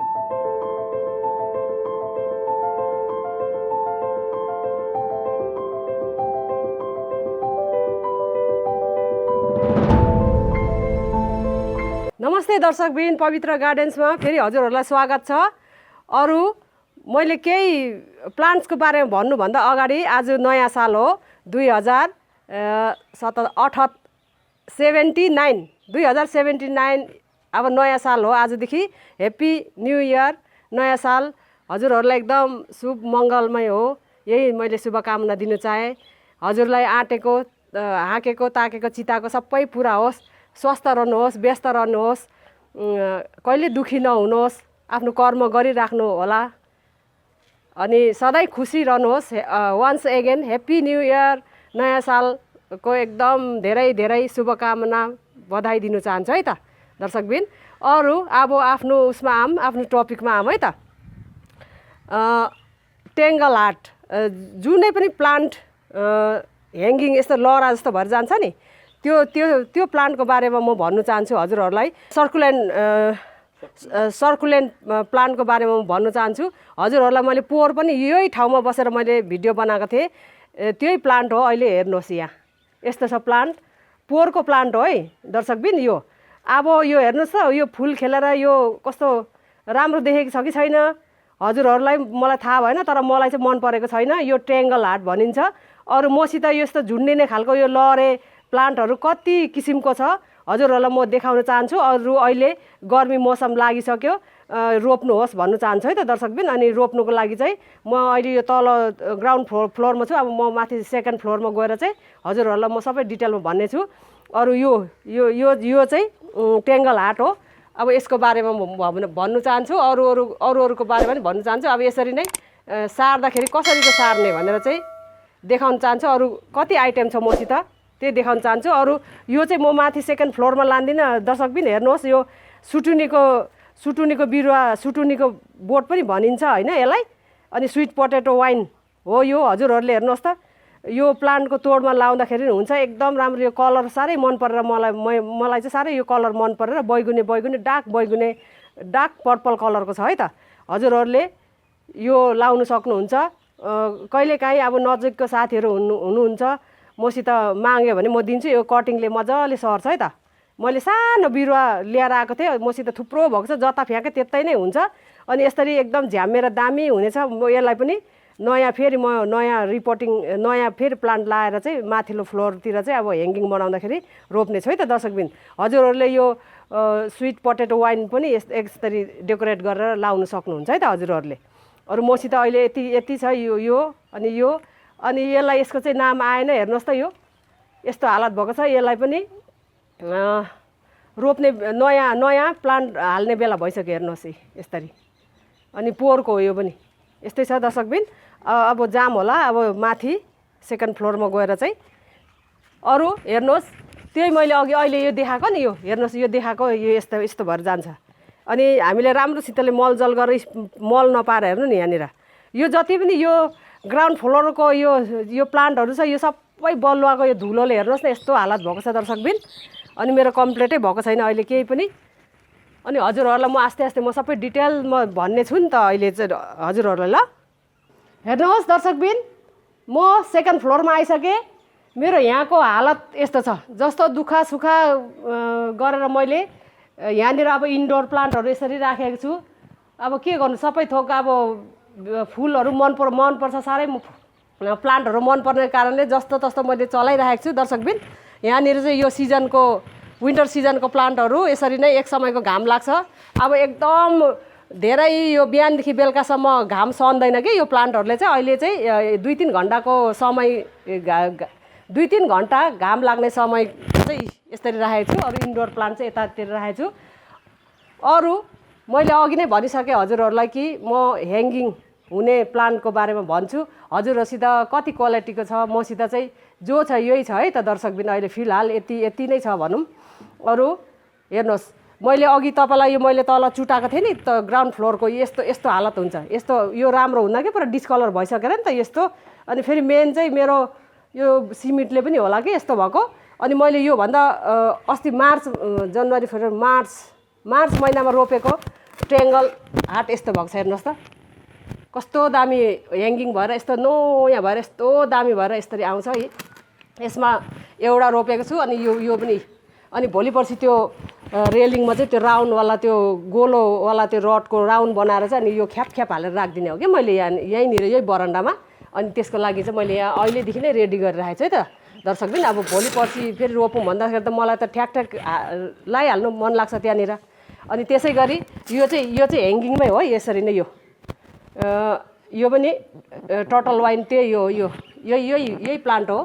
नमस्ते दर्शकबिन, पवित्र गार्डन्समा फेरि हजुरहरूलाई स्वागत छ। अरू मैले केही प्लान्ट्सको बारेमा भन्नुभन्दा अगाडि आज नयाँ साल हो 2079 अब नयाँ साल हो। आजदेखि ह्याप्पी न्यू इयर, नयाँ साल हजुरहरूलाई एकदम शुभ मङ्गलमय हो, यही मैले शुभकामना दिन चाहेँ। हजुरलाई आँटेको हाँकेको ताकेको चिताको सबै पुरा होस्, स्वस्थ रहनुहोस्, व्यस्त रहनुहोस्, कहिले दुखी नहुनुहोस्, आफ्नो कर्म गरिराख्नु होला अनि सधैँ खुसी रहनुहोस्। Once again happy new year, नयाँ सालको एकदम धेरै धेरै शुभकामना बधाई दिन चाहन्छु है त दर्शकबिन। अरू अब आफ्नो उसमा आफ्नो टपिकमा है त। टेङ्गल हार्ट, जुनै पनि प्लान्ट ह्याङ्गिङ यस्तो लहरा जस्तो भएर जान्छ नि, त्यो प्लान्टको बारेमा म भन्नु चाहन्छु हजुरहरूलाई। सर्कुलेन्ट प्लान्टको बारेमा म भन्नु चाहन्छु हजुरहरूलाई। मैले पोहोर पनि यही ठाउँमा बसेर मैले भिडियो बनाएको थिएँ, त्यही प्लान्ट हो। अहिले हेर्नुहोस्, यहाँ यस्तो छ प्लान्ट, पोहोरको प्लान्ट हो है दर्शकबिन। यो अब यो हेर्नुहोस् त, यो फुल खेलेर यो कस्तो राम्रो देखेको छ कि छैन हजुरहरूलाई मलाई थाहा भएन, तर मलाई चाहिँ मन परेको छैन। यो टेङ्गल हार्ट भनिन्छ। अरू मसित यस्तो झुन्डिने खालको यो लहरे प्लान्टहरू कति किसिमको छ हजुरहरूलाई म देखाउन चाहन्छु। अरू अहिले गर्मी मौसम लागिसक्यो, रोप्नुहोस् भन्नु चाहन्छु है त दर्शकबिन। अनि रोप्नुको लागि चाहिँ म अहिले यो तल ग्राउन्ड फ्लोरमा छु। अब म माथि सेकेन्ड फ्लोरमा गएर चाहिँ हजुरहरूलाई म सबै डिटेलमा भन्ने छु। अरू यो यो यो यो चाहिँ टेङ्गल हार्ट हो। अब यसको बारेमा भन्नु चाहन्छु, अरूको बारेमा पनि भन्नु चाहन्छु। अब यसरी नै सार्दाखेरि कसरी सार्ने भनेर चाहिँ देखाउन चाहन्छु। अरू कति आइटम छ मसित त्यही देखाउन चाहन्छु। अरू यो चाहिँ म माथि सेकेन्ड फ्लोरमा लाँदिनँ दर्शकबिन। हेर्नुहोस्, यो सुटुनीको बिरुवा, सुटुनीको बोट पनि भनिन्छ होइन यसलाई। अनि स्विट पोटेटो वाइन हो यो। हजुरहरूले हेर्नुहोस् त, यो प्लान्टको तोडमा लाउँदाखेरि हुन्छ एकदम राम्रो। यो कलर साह्रै मन परेर मलाई चाहिँ साह्रै यो कलर मन परेर बैगुने डार्क पर्पल कलरको छ है त। हजुरहरूले यो लाउनु सक्नुहुन्छ। कहिलेकाहीँ अब नजिकको साथीहरू हुनुहुन्छ, मसित माग्यो भने म दिन्छु। यो कटिङले मजाले सर्छ है त। मैले सानो बिरुवा ल्याएर आएको थिएँ, मसित थुप्रो भएको छ, जता फ्याँके त्यतै नै हुन्छ। अनि यसरी एकदम झ्यामेर दामी हुनेछ। म यसलाई पनि फेरि प्लान्ट लाएर चाहिँ माथिल्लो फ्लोरतिर चाहिँ अब ह्याङ्गिङ बनाउँदाखेरि रोप्ने छु है त दर्शकबिन। हजुरहरूले यो स्विट पोटेटो वाइन पनि यसरी डेकोरेट गरेर लाउनु सक्नुहुन्छ है त हजुरहरूले। अरू मसित अहिले यति छ यो अनि यसलाई, यसको चाहिँ नाम आएन। हेर्नुहोस् त, यो यस्तो हालत भएको छ। यसलाई पनि रोप्ने नयाँ प्लान्ट हाल्ने बेला भइसक्यो। हेर्नुहोस् यसरी। अनि पोहोरको हो यो पनि, यस्तै छ दर्शकबिन। अब जाम होला अब माथि सेकेन्ड फ्लोरमा गएर चाहिँ। अरू हेर्नुहोस्, त्यही मैले अहिले यो देखाएको नि, यो हेर्नुहोस्, यो देखाएको यो यस्तो भएर जान्छ। अनि हामीले राम्रोसितले मलजल गरेर मल नपाएर हेर्नु नि, यहाँनिर यो जति पनि यो ग्राउन्ड फ्लोरको यो प्लान्टहरू छ, यो सबै बलुवाको यो धुलोले हेर्नुहोस् न यस्तो हालत भएको छ दर्शकबिन। अनि मेरो कम्प्लिटै भएको छैन अहिले केही पनि। अनि हजुरहरूलाई म आस्ते म सबै डिटेलमा भन्ने छु नि त अहिले चाहिँ हजुरहरूलाई। ल हेर्नुहोस् दर्शकबिन, म सेकेन्ड फ्लोरमा आइसकेँ। मेरो यहाँको हालत यस्तो छ, जस्तो दुःख सुख गरेर मैले यहाँनिर अब इन्डोर प्लान्टहरू यसरी राखेको छु। अब के गर्नु, सबै थोक अब फुलहरू मनपर्छ साह्रै। प्लान्टहरू मनपर्ने कारणले जस्तो तस्तो मैले चलाइराखेको छु दर्शकबिन। यहाँनिर चाहिँ यो विन्टर सिजनको प्लान्टहरू यसरी नै एक समयको घाम लाग्छ। अब एकदम धेरै यो बिहानदेखि बेलुकासम्म घाम सहँदैन कि यो प्लान्टहरूले चाहिँ। अहिले चाहिँ 2-3 घन्टाको समय, 2-3 घन्टा घाम लाग्ने समय चाहिँ यसरी राखेको छु। अरू इन्डोर प्लान्ट चाहिँ यतातिर राखेको छु। अरू मैले अघि नै भनिसकेँ हजुरहरूलाई कि म ह्याङ्गिङ हुने प्लान्टको बारेमा भन्छु। हजुरहरूसित कति क्वालिटीको छ, मसित चाहिँ जो छ यही छ है त दर्शकबिन। अहिले फिलहाल यति नै छ भनौँ। अरू हेर्नुहोस्, मैले अघि तपाईँलाई मैले तल चुटाएको थिएँ नि त ग्राउन्ड फ्लोरको, यस्तो हालत हुन्छ। यस्तो यो राम्रो हुँदा कि पुरा डिस्कलर भइसकेर नि त यस्तो। अनि फेरि मेन चाहिँ मेरो यो सिमेन्टले पनि होला कि यस्तो भएको। अनि मैले योभन्दा अस्ति जनवरी फेब्रुअरी मार्च महिनामा रोपेको ट्रेङ्गल हाट यस्तो भएको छ हेर्नुहोस् त कस्तो दामी ह्याङ्गिङ भएर यस्तो नयाँ भएर यस्तो दामी भएर यसरी आउँछ है यसमा एउटा रोपेको छु अनि यो पनि अनि भोलि पर्सि त्यो रेलिङमा चाहिँ त्यो राउन्डवाला त्यो गोलोवाला त्यो रडको राउन्ड बनाएर चाहिँ अनि यो ख्याप हालेर राखिदिने हो कि मैले यहीँनिर यही बरन्डामा अनि त्यसको लागि चाहिँ मैले यहाँ अहिलेदेखि नै रेडी गरिरहेको छु है त दर्शकबिन अब भोलि पर्सि फेरि रोपौँ भन्दाखेरि त मलाई त ठ्याक लगाइहाल्नु मन लाग्छ त्यहाँनिर अनि त्यसै गरी यो चाहिँ ह्याङ्गिङमै हो यसरी नै यो पनि टर्टल वाइन त्यही हो यही प्लान्ट हो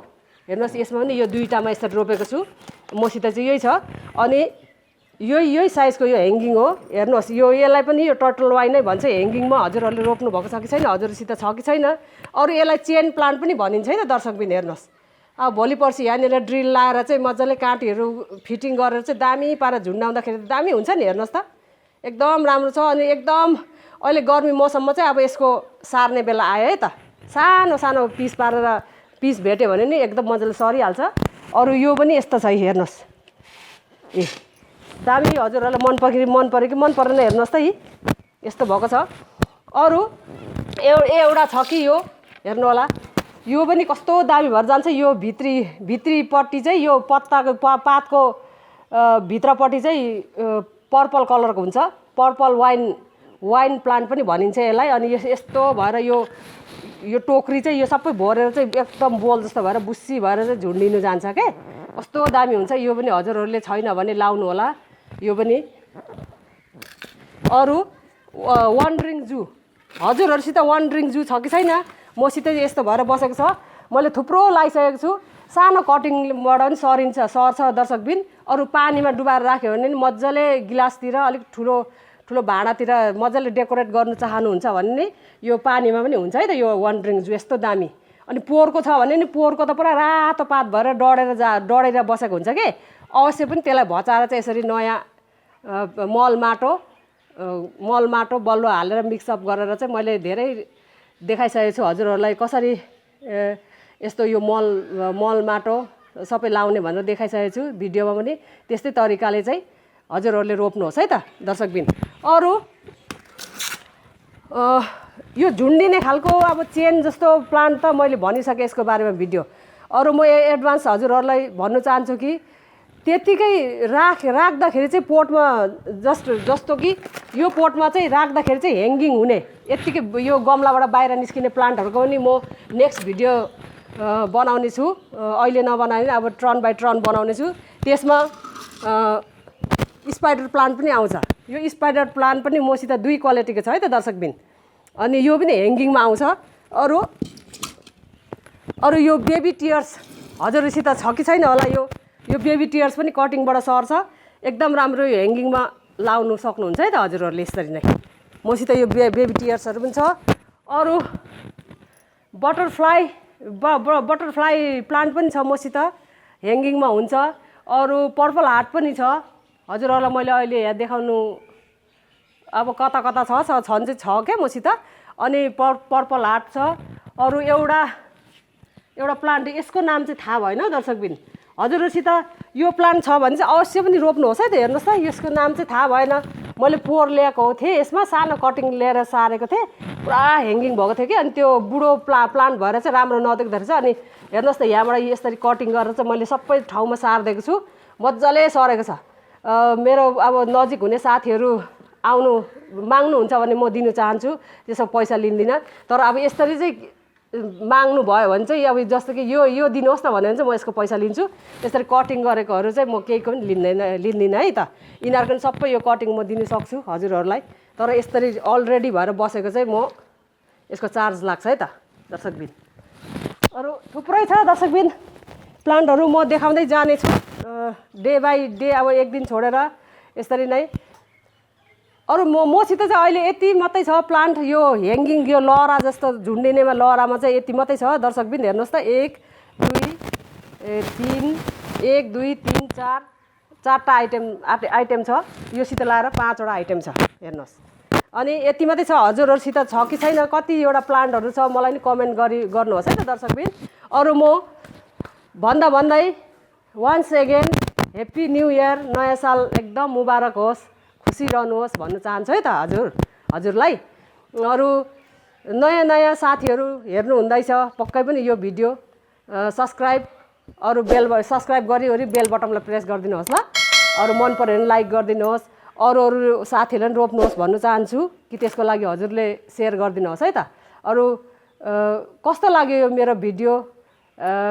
हेर्नुहोस् यसमा पनि यो दुईटामा यसरी रोपेको छु मसित चाहिँ यही छ अनि यही साइजको यो ह्याङ्गिङ हो हेर्नुहोस् यसलाई पनि यो टर्टल वाइन नै भन्छ ह्याङ्गिङमा हजुरहरूले रोप्नु भएको छ कि छैन हजुरसित छ कि छैन अरू यसलाई चेन प्लान्ट पनि भनिन्छ है त दर्शकबिन हेर्नुहोस् अब भोलि पर्सि यहाँनिर ड्रिल लाएर चाहिँ मजाले काँटीहरू फिटिङ गरेर चाहिँ दामी पारा झुन्डाउँदाखेरि त दामी हुन्छ नि हेर्नुहोस् त एकदम राम्रो छ अनि एकदम अहिले गर्मी मौसममा चाहिँ अब यसको सार्ने बेला आयो है त सानो सानो पिस पारेर पिस भेट्यो भने नि एकदम मजाले सरिहाल्छ अरू यो पनि यस्तो छ हेर्नुहोस् ए दामी हजुरहरूलाई मन पऱ्यो कि मन परेन हेर्नुहोस् त यस्तो भएको छ अरू एउटा छ कि यो हेर्नु होला यो पनि कस्तो दामी भएर जान्छ यो भित्रीपट्टि चाहिँ यो पत्ताको पातको भित्रपट्टि चाहिँ पर्पल कलरको हुन्छ पर्पल वाइन प्लान्ट पनि भनिन्छ यसलाई अनि यस्तो भएर यो टोकरी चाहिँ यो सबै भरेर चाहिँ एकदम बोल जस्तो भएर बुस्सी भएर चाहिँ झुन्डिनु जान्छ के कस्तो दामी हुन्छ यो पनि हजुरहरूले छैन भने लाउनु होला यो पनि अरू वन्डरिङ जू हजुरहरूसित वन्डरिङ जू छ कि छैन मसित यस्तो भएर बसेको छ मैले थुप्रो लगाइसकेको छु सानो कटिङबाट पनि सर्छ दर्शकबिन अरू पानीमा डुबाएर राख्यो भने नि मजाले गिलासतिर अलिक ठुलो भाँडातिर मजाले डेकोरेट गर्नु चाहनुहुन्छ भने नि यो पानीमा पनि हुन्छ है त यो वन्डरिङ जू यस्तो दामी अनि पोहोरको छ भने नि पोहोरको त पुरा रातो पात भएर डढेर बसेको हुन्छ कि अवश्य पनि त्यसलाई भचाएर चाहिँ यसरी नयाँ मल माटो बलुवा हालेर मिक्सअप गरेर चाहिँ मैले धेरै देखाइसकेको छु हजुरहरूलाई कसरी यस्तो यो मल माटो सबै लाउने भनेर देखाइसकेको छु भिडियोमा पनि त्यस्तै तरिकाले चाहिँ हजुरहरूले रोप्नुहोस् है त दर्शकबिन अरू यो झुन्डिने खालको अब चेन जस्तो प्लान्ट त मैले भनिसकेँ यसको बारेमा भिडियो अरू म एडभान्स हजुरहरूलाई भन्नु चाहन्छु कि त्यत्तिकै राख्दाखेरि चाहिँ पोटमा जस्तो कि यो पोटमा चाहिँ राख्दाखेरि चाहिँ ह्याङ्गिङ हुने यत्तिकै यो गमलाबाट बाहिर निस्किने प्लान्टहरूको पनि म नेक्स्ट भिडियो बनाउने छु अहिले नबनाए अब टर्न बाई टर्न बनाउने छु त्यसमा स्पाइडर प्लान्ट पनि आउँछ यो स्पाइडर प्लान्ट पनि मसित 2 क्वालिटीको छ है त दर्शकबिन अनि यो पनि ह्याङ्गिङमा आउँछ अरू यो बेबी टियर्स हजुरसित छ कि छैन होला यो बेबी टियर्स पनि कटिङबाट सर्छ एकदम राम्रो यो ह्याङ्गिङमा लाउनु सक्नुहुन्छ है त हजुरहरूले यसरी नै मसित यो बेबी टियर्सहरू पनि छ अरू बटरफ्लाई प्लान्ट पनि छ मसित ह्याङ्गिङमा हुन्छ अरू पर्पल हार्ट पनि छ हजुरहरूलाई मैले अहिले यहाँ देखाउनु अब कता छन् चाहिँ छ क्या मसित अनि पर्पल हार्ट छ अरू एउटा प्लान्ट यसको नाम चाहिँ थाहा भएन दर्शकबिन हजुरहरूसित यो प्लान्ट छ भने चाहिँ अवश्य पनि रोप्नुहोस् है त हेर्नुहोस् त यसको नाम चाहिँ थाहा भएन मैले पोहोर ल्याएको थिएँ यसमा सानो कटिङ लिएर सारेको थिएँ पुरा ह्याङ्गिङ भएको थियो कि अनि त्यो बुढो प्लान्ट भएर चाहिँ राम्रो नदेख्दो रहेछ अनि हेर्नुहोस् त यहाँबाट यसरी कटिङ गरेर चाहिँ मैले सबै ठाउँमा सारिदिएको छु मजाले सरेको छ मेरो अब नजिक हुने साथीहरू माग्नुहुन्छ भने म दिनु चाहन्छु त्यसो पैसा लिँदिनँ तर अब यसरी चाहिँ माग्नु भयो भने चाहिँ अब जस्तो कि यो दिनुहोस् न भन्यो भने चाहिँ म यसको पैसा लिन्छु यसरी कटिङ गरेकोहरू चाहिँ म केहीको पनि लिँदिनँ है त यिनीहरूको पनि सबै यो कटिङ म दिनु सक्छु हजुरहरूलाई तर यसरी अलरेडी भएर बसेको चाहिँ म यसको चार्ज लाग्छ है त दर्शकबिन अरू थुप्रै छ दर्शकबिन प्लान्टहरू म देखाउँदै जानेछु डे बाई डे अब एक दिन छोडेर यसरी नै अरू मसित चाहिँ अहिले यति मात्रै छ प्लान्ट यो ह्याङ्गिङ यो लहरा जस्तो झुन्डिनेमा लहरामा चाहिँ यति मात्रै छ दर्शकबिन हेर्नुहोस् त 1 2 3 4 चारवटा आइटम छ योसित लाएर 5वटा आइटम छ हेर्नुहोस् अनि यति मात्रै छ हजुरहरूसित छ कि छैन कतिवटा प्लान्टहरू छ मलाई नि कमेन्ट गर्नुहोस् है त दर्शकबिन अरू म भन्दै once again happy new year नयाँ साल एकदम मुबारक होस् खुसी रहनुहोस् भन्न चाहन्छु है त हजुरलाई। अरू नयाँ साथीहरू हेर्नु हुँदैछ पक्कै पनि यो भिडियो सब्सक्राइब गरिवरी बेल बटनलाई प्रेस गरिदिनुहोस् ल। अरू मन पऱ्यो भने लाइक गरिदिनुहोस्, अरू साथीहरूलाई पनि रोप्नुहोस् भन्न चाहन्छु कि त्यसको लागि हजुरले सेयर गरिदिनुहोस् है त। अरू कस्तो लाग्यो यो मेरो भिडियो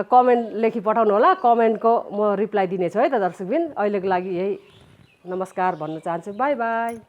कमेन्ट लेखी पठाउनु होला, कमेन्टको म रिप्लाई दिनेछु है त दर्शकबिन। अहिलेको लागि यही नमस्कार भन्न चाहन्छु, बाई बाई।